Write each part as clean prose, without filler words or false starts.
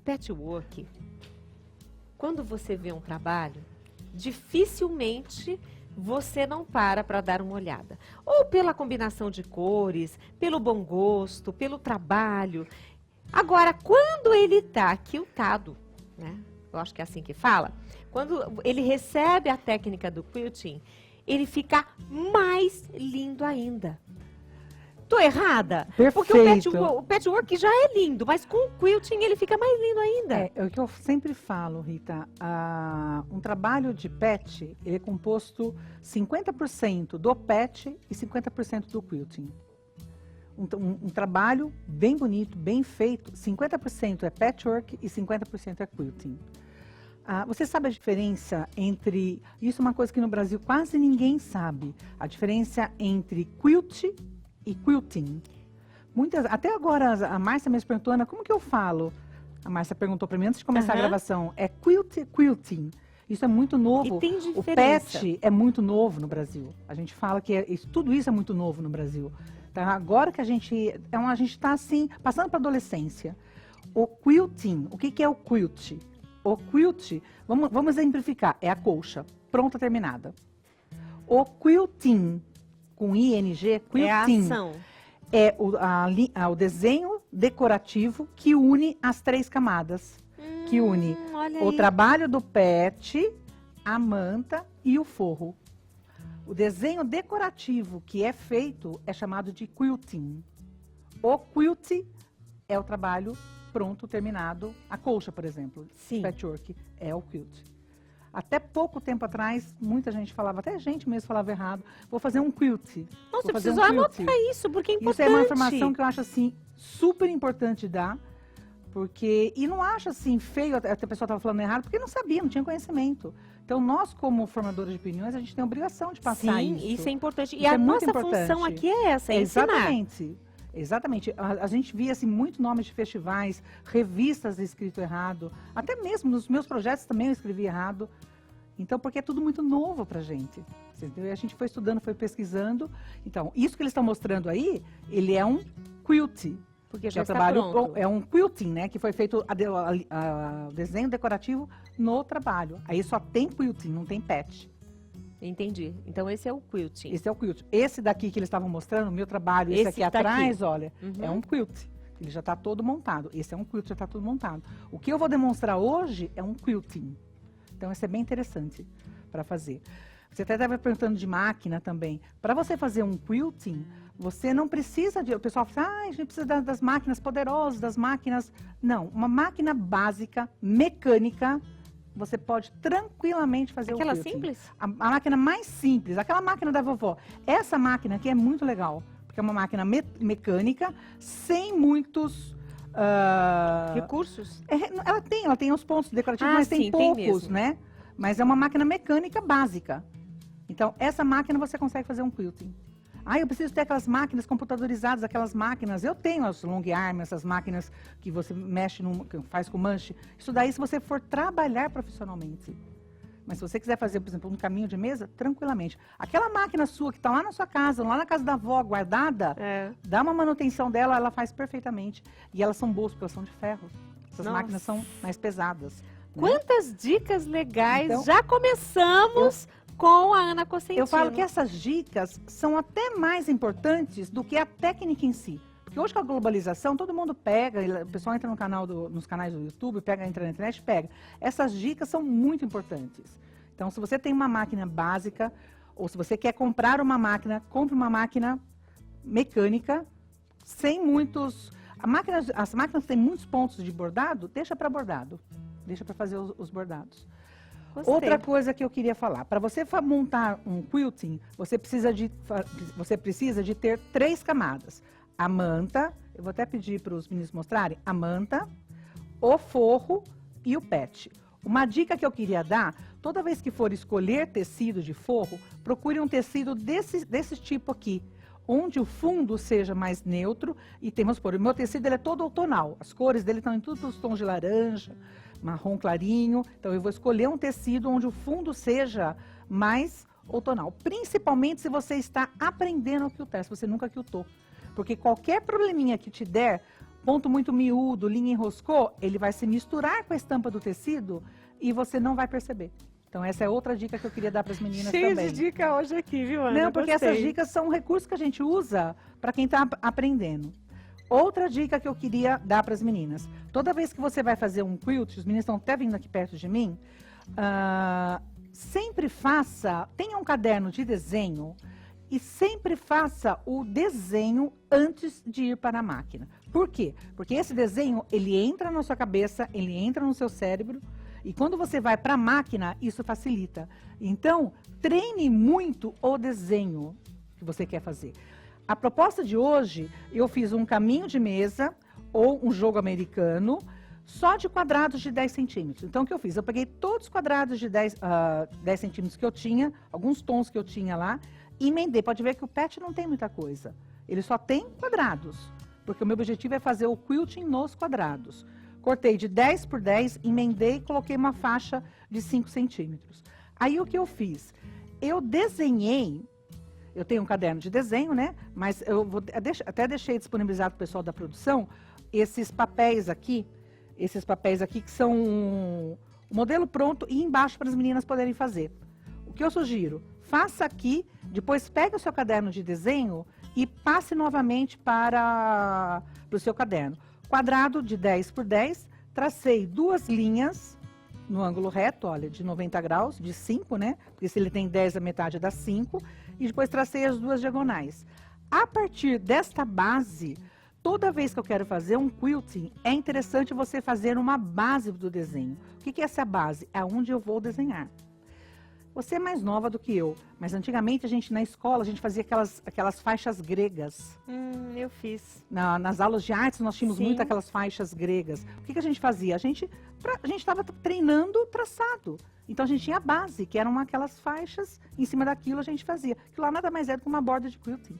patchwork, quando você vê um trabalho, dificilmente você não para dar uma olhada. Ou pela combinação de cores, pelo bom gosto, pelo trabalho. Agora, quando ele está quiltado, né? Eu acho que é assim que fala. Quando ele recebe a técnica do quilting, ele fica mais lindo ainda. Tô errada? Perfeito. Porque o patchwork já é lindo, mas com o quilting ele fica mais lindo ainda. É o que eu sempre falo, Rita. Um trabalho de patch, ele é composto 50% do patch e 50% do quilting. Um trabalho bem bonito, bem feito, 50% é patchwork e 50% é quilting. Você sabe a diferença entre... Isso é uma coisa que no Brasil quase ninguém sabe. A diferença entre quilt e quilting. Até agora a Márcia me perguntou, Ana, como que eu falo? A Márcia perguntou para mim antes de começar a gravação. É quilting. Isso é muito novo. E tem diferença. O patch é muito novo no Brasil. A gente fala que tudo isso é muito novo no Brasil. Tá? Agora que a gente está assim, passando para a adolescência. O quilting, o que é o quilt? O quilt, vamos exemplificar, é a colcha, pronta, terminada. O quilting, com ING, quilting, é a ação. É o desenho decorativo que une as 3 camadas. Que une o trabalho do patch, a manta e o forro. O desenho decorativo que é feito é chamado de quilting. O quilt é o trabalho pronto, terminado. A colcha, por exemplo, patchwork, é o quilt. Até pouco tempo atrás, muita gente falava, até a gente mesmo falava errado, vou fazer um quilt. Nossa, eu preciso anotar isso, porque é importante. Isso é uma informação que eu acho, assim, super importante dar, porque, e não acho, assim, feio, até a pessoa estava falando errado, porque não sabia, não tinha conhecimento. Então, nós, como formadores de opiniões, a gente tem a obrigação de passar isso. Sim, isso é importante. Isso e a nossa função aqui é essa, é ensinar. Exatamente. Exatamente. A gente via assim, muito nomes de festivais, revistas escrito errado. Até mesmo nos meus projetos também eu escrevi errado. Então, porque é tudo muito novo pra gente. Entendeu? E a gente foi estudando, foi pesquisando. Então, isso que eles estão mostrando aí, ele é um quilt. Porque já está trabalho pronto. É um quilting, né? Que foi feito o desenho decorativo no trabalho. Aí só tem quilting, não tem patch. Entendi. Então, esse é o quilting. Esse é o quilt. Esse daqui que eles estavam mostrando, o meu trabalho, esse aqui atrás, olha, é um quilt. Ele já está todo montado. Esse é um quilt, já está todo montado. O que eu vou demonstrar hoje é um quilting. Então, isso é bem interessante para fazer. Você até estava perguntando de máquina também. Para você fazer um quilting, você não precisa de... O pessoal fala, a gente precisa das máquinas poderosas, das máquinas... Não, uma máquina básica, mecânica... Você pode tranquilamente fazer o quilting. Aquela simples? A máquina mais simples, aquela máquina da vovó. Essa máquina aqui é muito legal, porque é uma máquina mecânica, sem muitos... recursos? Ela tem os pontos decorativos, mas tem poucos, né? Mas é uma máquina mecânica básica. Então, essa máquina você consegue fazer um quilting. Eu preciso ter aquelas máquinas computadorizadas, aquelas máquinas. Eu tenho as long arm, essas máquinas que você mexe, que faz com manche. Isso daí se você for trabalhar profissionalmente. Mas se você quiser fazer, por exemplo, um caminho de mesa, tranquilamente. Aquela máquina sua que está lá na sua casa, lá na casa da avó, guardada, dá uma manutenção dela, ela faz perfeitamente. E elas são boas, porque elas são de ferro. Essas máquinas são mais pesadas. Né? Quantas dicas legais! Então, já começamos... com a Ana Cosentino. Eu falo que essas dicas são até mais importantes do que a técnica em si. Porque hoje com a globalização, todo mundo pega, o pessoal entra nos canais do YouTube, entra na internet, pega. Essas dicas são muito importantes. Então, se você tem uma máquina básica, ou se você quer comprar uma máquina, compre uma máquina mecânica, sem muitos... As máquinas têm muitos pontos de bordado, deixa para bordado. Deixa para fazer os bordados. Gostei. Outra coisa que eu queria falar, para você montar um quilting, você precisa de ter 3 camadas. A manta, eu vou até pedir para os meninos mostrarem, a manta, o forro e o patch. Uma dica que eu queria dar, toda vez que for escolher tecido de forro, procure um tecido desse tipo aqui, onde o fundo seja mais neutro e temos por o meu tecido ele é todo outonal, as cores dele estão em todos os tons de laranja, marrom clarinho, então eu vou escolher um tecido onde o fundo seja mais outonal, principalmente se você está aprendendo a quiltar, se você nunca quiltou, porque qualquer probleminha que te der, ponto muito miúdo, linha enroscou, ele vai se misturar com a estampa do tecido e você não vai perceber. Então, essa é outra dica que eu queria dar para as meninas também. Cheio de dica hoje aqui, viu, Ana? Não, porque Gostei. essas dicas são recursos que a gente usa para quem está aprendendo. Outra dica que eu queria dar para as meninas. Toda vez que você vai fazer um quilt, os meninos estão até vindo aqui perto de mim, sempre tenha um caderno de desenho e sempre faça o desenho antes de ir para a máquina. Por quê? Porque esse desenho, ele entra na sua cabeça, ele entra no seu cérebro, e quando você vai para a máquina, isso facilita. Então, treine muito o desenho que você quer fazer. A proposta de hoje, eu fiz um caminho de mesa ou um jogo americano só de quadrados de 10 centímetros. Então, o que eu fiz? Eu peguei todos os quadrados de 10 centímetros que eu tinha, alguns tons que eu tinha lá, e emendei. Pode ver que o pet não tem muita coisa. Ele só tem quadrados, porque o meu objetivo é fazer o quilting nos quadrados. Cortei de 10 por 10, emendei e coloquei uma faixa de 5 centímetros. Aí, o que eu fiz? Eu desenhei, eu tenho um caderno de desenho, né? Mas eu até deixei disponibilizado para o pessoal da produção esses papéis aqui que são o modelo pronto e embaixo para as meninas poderem fazer. O que eu sugiro? Faça aqui, depois pegue o seu caderno de desenho e passe novamente para o seu caderno. Quadrado de 10 por 10, tracei 2 linhas no ângulo reto, olha, de 90 graus, de 5, né? Porque se ele tem 10, a metade dá 5. E depois tracei as 2 diagonais. A partir desta base, toda vez que eu quero fazer um quilting, é interessante você fazer uma base do desenho. O que é essa base? É onde eu vou desenhar. Você é mais nova do que eu, mas antigamente na escola, a gente fazia aquelas faixas gregas. Eu fiz. Nas aulas de artes, nós tínhamos Sim. muito aquelas faixas gregas. O que a gente fazia? A gente estava treinando traçado. Então, a gente tinha a base, que eram aquelas faixas, em cima daquilo a gente fazia. Que lá nada mais é do que uma borda de quilting.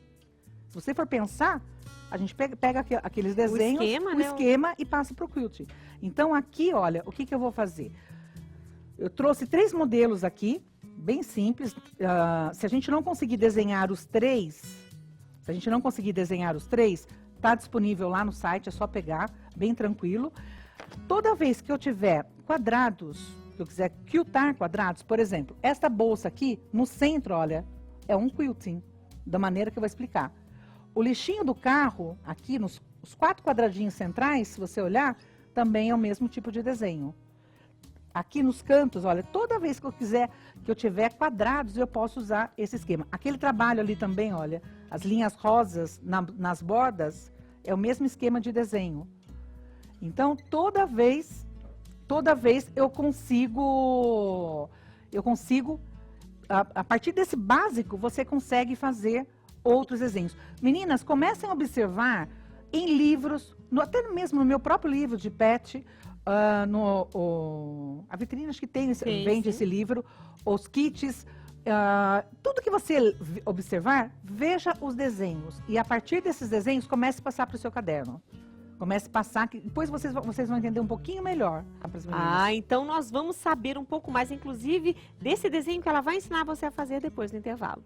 Se você for pensar, a gente pega aqueles desenhos, o esquema e passa para o quilting. Então, aqui, olha, o que eu vou fazer? Eu trouxe 3 modelos aqui, bem simples. Se a gente não conseguir desenhar os 3, está disponível lá no site, é só pegar, bem tranquilo. Toda vez que eu tiver quadrados, se eu quiser quiltar quadrados, por exemplo, esta bolsa aqui, no centro, olha, é um quilting, da maneira que eu vou explicar. O lixinho do carro, aqui, os 4 quadradinhos centrais, se você olhar, também é o mesmo tipo de desenho. Aqui nos cantos, olha, toda vez que eu tiver quadrados, eu posso usar esse esquema. Aquele trabalho ali também, olha, as linhas rosas nas bordas, é o mesmo esquema de desenho. Então, toda vez eu consigo, a partir desse básico, você consegue fazer outros desenhos. Meninas, comecem a observar em livros, até mesmo no meu próprio livro de pet, a vitrine acho que vende esse livro, os kits, tudo que você observar, veja os desenhos. E a partir desses desenhos, comece a passar para o seu caderno. Comece a passar, que depois vocês vão entender um pouquinho melhor. Então nós vamos saber um pouco mais, inclusive, desse desenho que ela vai ensinar você a fazer depois do intervalo.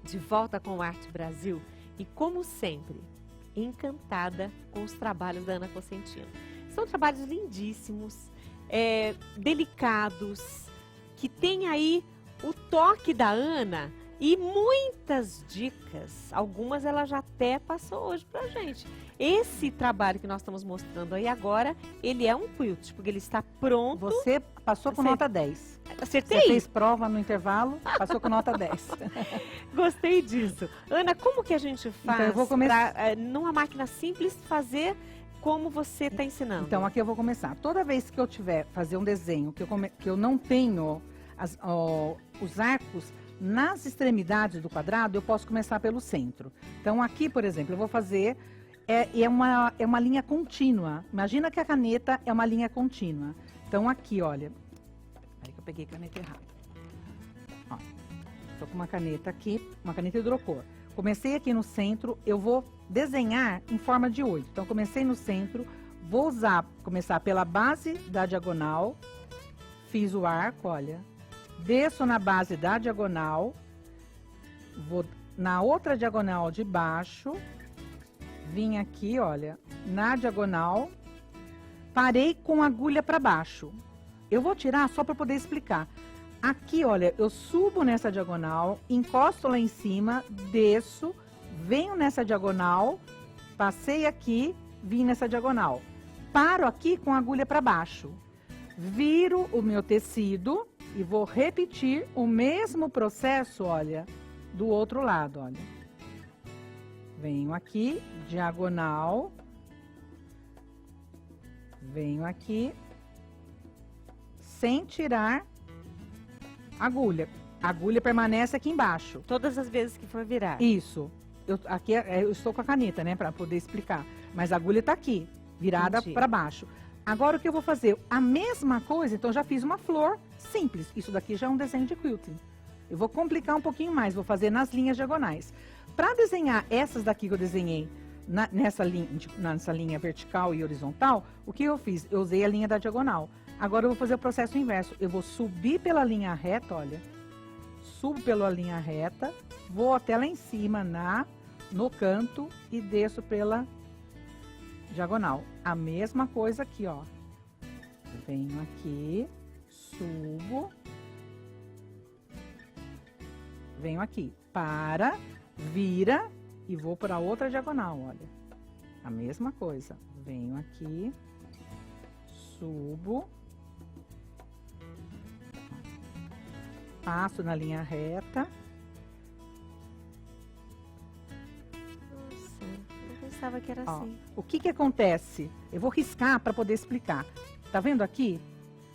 De volta com o Arte Brasil e, como sempre, encantada com os trabalhos da Ana Cosentino. São trabalhos lindíssimos, delicados, que tem aí o toque da Ana e muitas dicas. Algumas ela já até passou hoje pra gente. Esse trabalho que nós estamos mostrando aí agora, ele é um quilt, porque ele está pronto. Você passou com nota 10. Acertei? Você fez prova no intervalo, passou com nota 10. Gostei disso. Ana, como que a gente faz então, eu vou começar numa máquina simples, fazer como você está ensinando? Então, aqui eu vou começar. Toda vez que eu tiver fazer um desenho que eu não tenho os arcos nas extremidades do quadrado, eu posso começar pelo centro. Então, aqui, por exemplo, eu vou fazer... É uma linha contínua. Imagina que a caneta é uma linha contínua. Então, aqui, olha. Aí que eu peguei a caneta errada. Estou com uma caneta aqui, uma caneta hidrocor. Comecei aqui no centro, eu vou desenhar em forma de 8. Então, comecei no centro, vou começar pela base da diagonal, fiz o arco, olha. Desço na base da diagonal, vou na outra diagonal de baixo, vim aqui, olha, na diagonal, parei com a agulha para baixo. Eu vou tirar só para poder explicar. Aqui, olha, eu subo nessa diagonal, encosto lá em cima, desço, venho nessa diagonal, passei aqui, vim nessa diagonal. Paro aqui com a agulha para baixo. Viro o meu tecido e vou repetir o mesmo processo, olha, do outro lado, olha. Venho aqui, diagonal. Venho aqui, sem tirar agulha. A agulha permanece aqui embaixo. Todas as vezes que for virar. Isso. Aqui eu estou com a caneta, né, para poder explicar. Mas a agulha está aqui, virada para baixo. Agora o que eu vou fazer? A mesma coisa, então já fiz uma flor simples. Isso daqui já é um desenho de quilting. Eu vou complicar um pouquinho mais, vou fazer nas linhas diagonais. Para desenhar essas daqui que eu desenhei nessa linha vertical e horizontal, o que eu fiz? Eu usei a linha da diagonal. Agora eu vou fazer o processo inverso. Eu vou subir pela linha reta, olha. Subo pela linha reta, vou até lá em cima no canto e desço pela diagonal. A mesma coisa aqui, ó. Venho aqui, subo. Venho aqui, vira e vou para outra diagonal, olha. A mesma coisa. Venho aqui, subo. Passo na linha reta. Nossa, eu pensava que era assim. O que acontece? Eu vou riscar para poder explicar. Tá vendo aqui?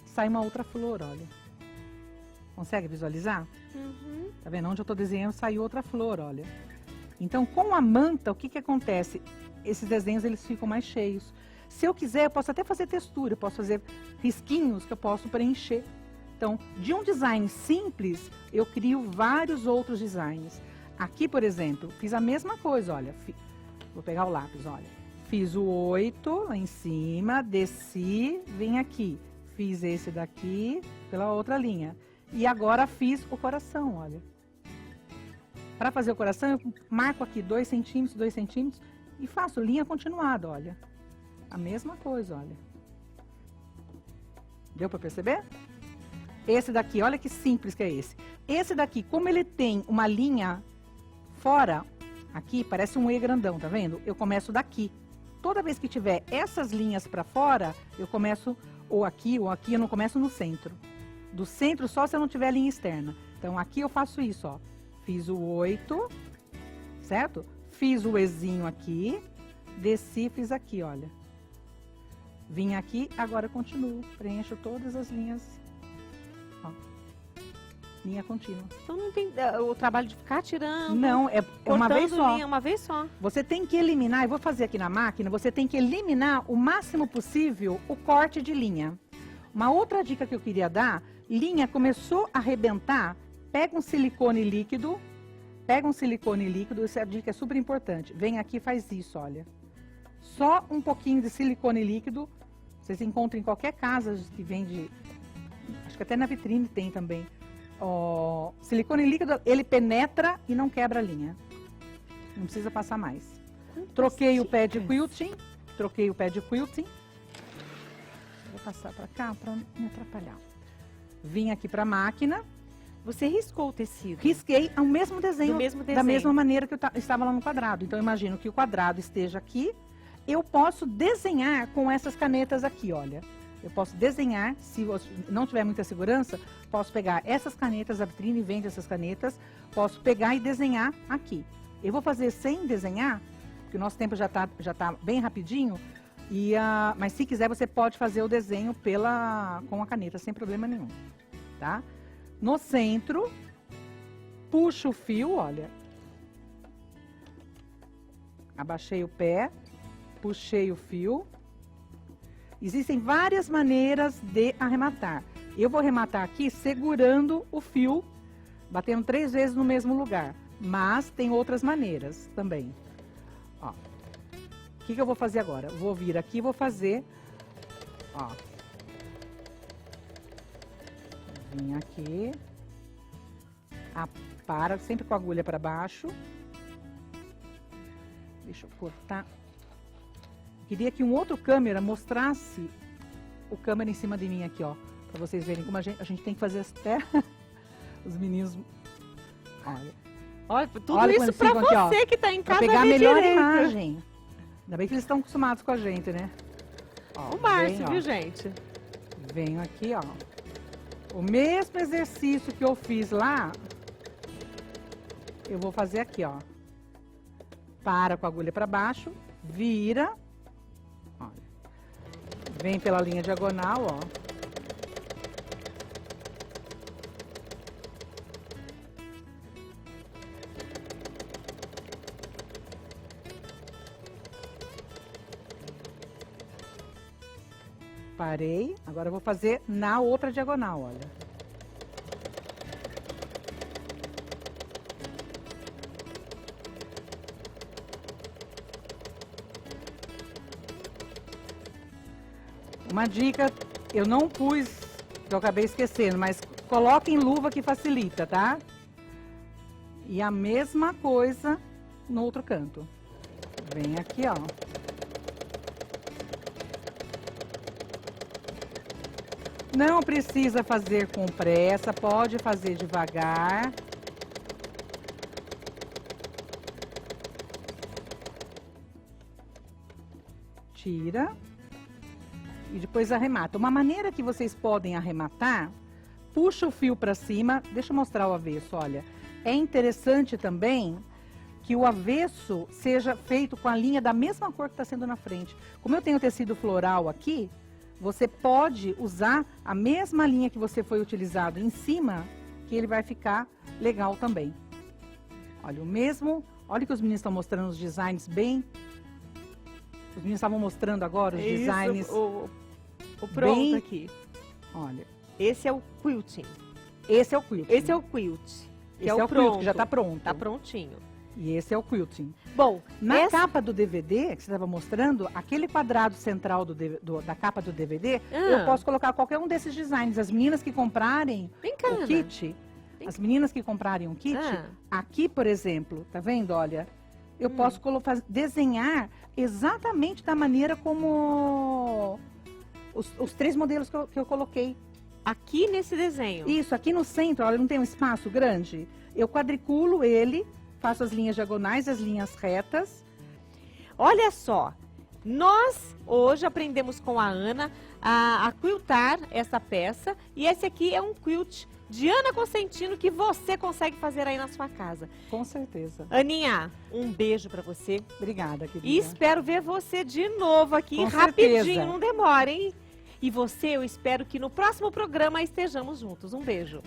Sai uma outra flor, olha. Consegue visualizar? Uhum. Tá vendo? Onde eu tô desenhando, saiu outra flor, olha. Então, com a manta, o que acontece? Esses desenhos, eles ficam mais cheios. Se eu quiser, eu posso até fazer textura, eu posso fazer risquinhos que eu posso preencher. Então, de um design simples, eu crio vários outros designs. Aqui, por exemplo, fiz a mesma coisa, olha. Vou pegar o lápis, olha. Fiz o 8 lá em cima, desci, vim aqui. Fiz esse daqui pela outra linha. E agora fiz o coração, olha. Para fazer o coração, eu marco aqui 2 centímetros, 2 centímetros e faço linha continuada, olha. A mesma coisa, olha. Deu para perceber? Esse daqui, olha que simples que é esse. Esse daqui, como ele tem uma linha fora, aqui, parece um E grandão, tá vendo? Eu começo daqui. Toda vez que tiver essas linhas para fora, eu começo ou aqui, eu não começo no centro. Do centro só se eu não tiver linha externa. Então, aqui eu faço isso, ó. Fiz o 8, certo? Fiz o Ezinho aqui, desci, fiz aqui, olha. Vim aqui, agora eu continuo. Preencho todas as linhas. Ó. Linha contínua. Então não tem o trabalho de ficar tirando. Não, é uma vez só. Linha, uma vez só. Você tem que eliminar, eu vou fazer aqui na máquina, você tem que eliminar o máximo possível o corte de linha. Uma outra dica que eu queria dar, linha começou a arrebentar, pega um silicone líquido, essa dica é super importante. Vem aqui e faz isso, olha. Só um pouquinho de silicone líquido, vocês encontram em qualquer casa que vende, acho que até na vitrine tem também. Ó, silicone líquido, ele penetra e não quebra a linha. Não precisa passar mais. Troquei o pé de quilting, Vou passar para cá para não me atrapalhar. Vim aqui para a máquina. Você riscou o tecido? Risquei o mesmo desenho, da mesma maneira que eu estava lá no quadrado. Então, eu imagino que o quadrado esteja aqui. Eu posso desenhar com essas canetas aqui, olha. Eu posso desenhar, se não tiver muita segurança, posso pegar essas canetas, a vitrine vende essas canetas, posso pegar e desenhar aqui. Eu vou fazer sem desenhar, porque o nosso tempo já tá bem rapidinho, mas se quiser você pode fazer o desenho com a caneta, sem problema nenhum, tá? No centro, puxo o fio, olha. Abaixei o pé, puxei o fio. Existem várias maneiras de arrematar. Eu vou arrematar aqui segurando o fio, batendo 3 vezes no mesmo lugar. Mas tem outras maneiras também. Ó. O que eu vou fazer agora? Vou vir aqui e vou fazer, ó. Vim aqui. Para, sempre com a agulha para baixo. Deixa eu cortar. Queria que um outro câmera mostrasse o câmera em cima de mim aqui, ó. Pra vocês verem como a gente tem que fazer até os meninos... Olha, tudo Olha isso pra aqui, ó, você que tá em casa pra pegar a ver melhor direito. imagem. Ainda bem que eles estão acostumados com a gente, né? Ó, O Márcio, vem, ó. viu, gente? Venho aqui, ó. O mesmo exercício que eu fiz lá, eu vou fazer aqui, ó. Para com a agulha para baixo, vira. Olha. Vem pela linha diagonal, ó. Parei, agora eu vou fazer na outra diagonal, olha. Uma dica, eu não pus, que eu acabei esquecendo, mas coloquem luva que facilita, tá? E a mesma coisa no outro canto. Vem aqui, ó. Não precisa fazer com pressa, pode fazer devagar. Tira. E depois arremata. Uma maneira que vocês podem arrematar, puxa o fio para cima. Deixa eu mostrar o avesso, olha. É interessante também que o avesso seja feito com a linha da mesma cor que está sendo na frente. Como eu tenho tecido floral aqui, você pode usar a mesma linha que você foi utilizado em cima, que ele vai ficar legal também. Olha, o mesmo... Olha que os meninos estão mostrando os designs bem... Os meninos estavam mostrando agora os designs... O pronto bem... aqui. Olha. Esse é o quilting. Esse é o quilting. Esse é o quilt. Que Esse é o quilt, pronto. que já está pronto. Tá prontinho. E esse é o quilting. Bom, Na capa do DVD, que você estava mostrando, aquele quadrado central da capa do DVD, eu posso colocar qualquer um desses designs. As meninas que comprarem Vem cá, o kit, as meninas que comprarem um kit, aqui, por exemplo, tá vendo? Olha, eu posso desenhar exatamente da maneira como os 3 modelos que eu coloquei. Aqui nesse desenho. Isso, aqui no centro, olha, não tem um espaço grande? Eu quadriculo ele, faço as linhas diagonais, as linhas retas. Olha só, nós hoje aprendemos com a Ana a quiltar essa peça. E esse aqui é um quilt de Ana Cosentino que você consegue fazer aí na sua casa. Com certeza. Aninha, um beijo pra você. Obrigada, querida. E espero ver você de novo aqui, Com rapidinho, certeza. não demora, hein? E você, eu espero que no próximo programa estejamos juntos. Um beijo.